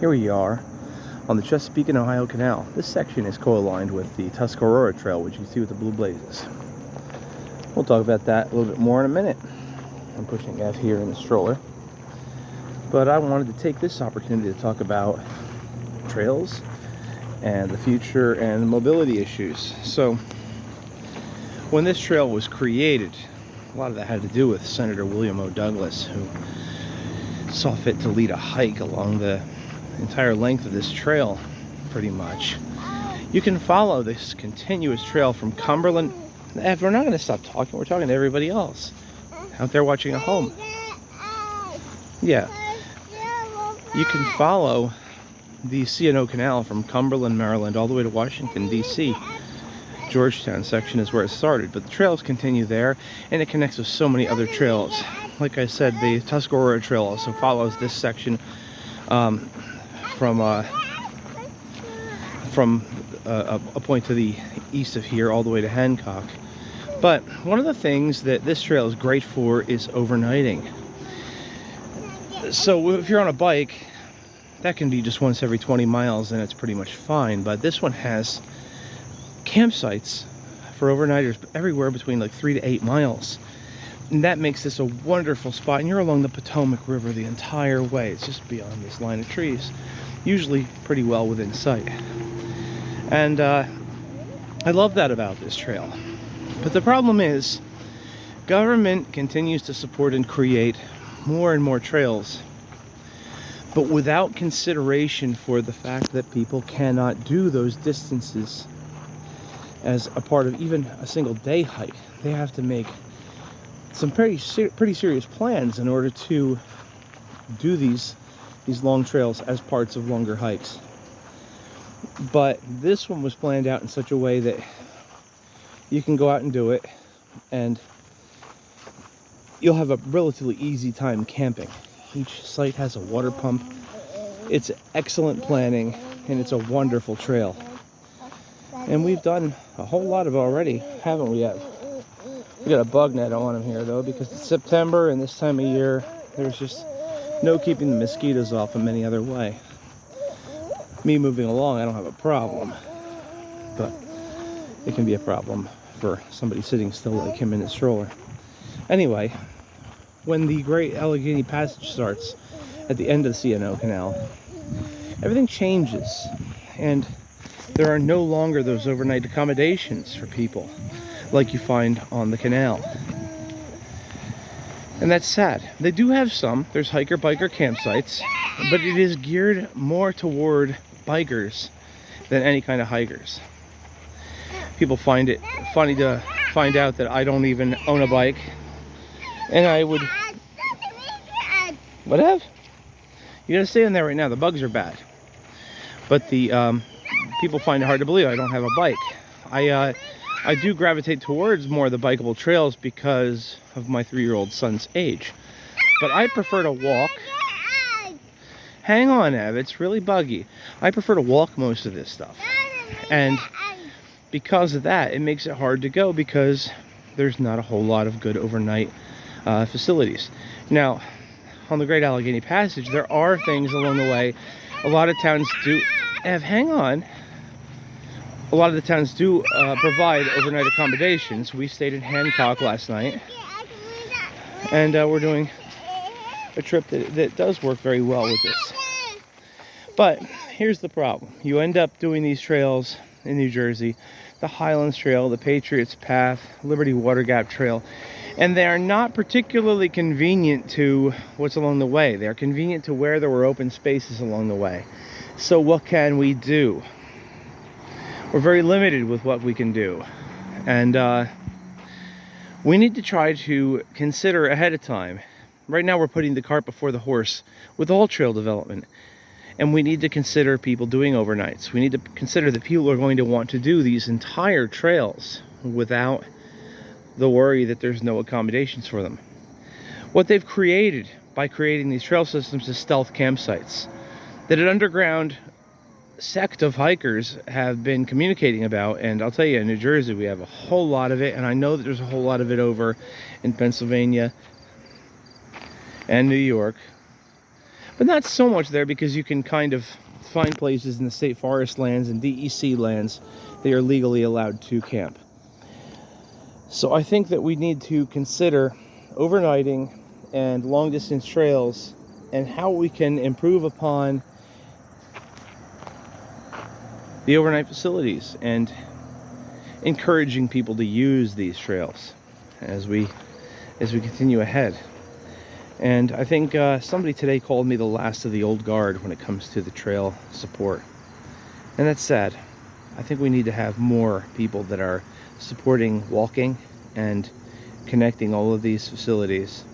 Here we are on the Chesapeake and Ohio Canal. This section is co-aligned with the Tuscarora Trail, which you see with the blue blazes. We'll talk about that a little bit more in a minute. I'm pushing F here in the stroller. But I wanted to take this opportunity to talk about trails and the future and mobility issues. So, when this trail was created, a lot of that had to do with Senator William O. Douglas, who saw fit to lead a hike along the entire length of this trail, pretty much. You can follow this continuous trail from Cumberland. We're not going to stop talking. We're talking to everybody else out there watching at home. Yeah. You can follow the C&O Canal from Cumberland, Maryland, all the way to Washington, D.C. Georgetown section is where it started, but the trails continue there, and it connects with so many other trails. Like I said, the Tuscarora Trail also follows this section from a point to the east of here all the way to Hancock. But one of the things that this trail is great for is overnighting. So if you're on a bike, that can be just once every 20 miles and it's pretty much fine. But this one has campsites for overnighters everywhere between like 3 to 8 miles. And that makes this a wonderful spot. And you're along the Potomac River the entire way. It's just beyond this line of trees. Usually pretty well within sight. And I love that about this trail. But the problem is, government continues to support and create more and more trails, but without consideration for the fact that people cannot do those distances as a part of even a single day hike. They have to make some pretty serious plans in order to do these long trails as parts of longer hikes. But this one was planned out in such a way that you can go out and do it, and you'll have a relatively easy time camping. Each site has a water pump. It's excellent planning, and it's a wonderful trail. And we've done a whole lot of it already, haven't we? We got a bug net on them here, though, because it's September, and this time of year, there's just no keeping the mosquitoes off in any other way. Me moving along, I don't have a problem, but it can be a problem for somebody sitting still like him in his stroller. Anyway, when the Great Allegheny Passage starts at the end of the C&O Canal, everything changes, and there are no longer those overnight accommodations for people like you find on the canal. And that's sad. They do have some. There's hiker-biker campsites, but it is geared more toward bikers than any kind of hikers. People find it funny to find out that I don't even own a bike, and I would... Whatever. You gotta stay in there right now. The bugs are bad. But the people find it hard to believe I don't have a bike. I do gravitate towards more of the bikeable trails because of my 3-year-old son's age. But I prefer to walk. Hang on, Ev, it's really buggy. I prefer to walk most of this stuff. And because of that, it makes it hard to go because there's not a whole lot of good overnight facilities. Now, on the Great Allegheny Passage, there are things along the way. A lot of towns do... Ev, hang on. A lot of the towns do provide overnight accommodations. We stayed in Hancock last night, and we're doing a trip that does work very well with this. But here's the problem. You end up doing these trails in New Jersey, the Highlands Trail, the Patriots Path, Liberty Water Gap Trail, and they are not particularly convenient to what's along the way. They are convenient to where there were open spaces along the way. So what can we do? We're very limited with what we can do, and we need to try to consider ahead of time. Right now we're putting the cart before the horse with all trail development, and we need to consider people doing overnights. We need to consider that people are going to want to do these entire trails without the worry that there's no accommodations for them. What they've created by creating these trail systems is stealth campsites that an underground sect of hikers have been communicating about. And I'll tell you, in New Jersey we have a whole lot of it, and I know that there's a whole lot of it over in Pennsylvania and New York. But not so much there, because you can kind of find places in the state forest lands and DEC lands they are legally allowed to camp. So I think that we need to consider overnighting and long distance trails, and how we can improve upon the overnight facilities and encouraging people to use these trails as we continue ahead. And I think somebody today called me the last of the old guard when it comes to the trail support, and that's sad. I think we need to have more people that are supporting walking and connecting all of these facilities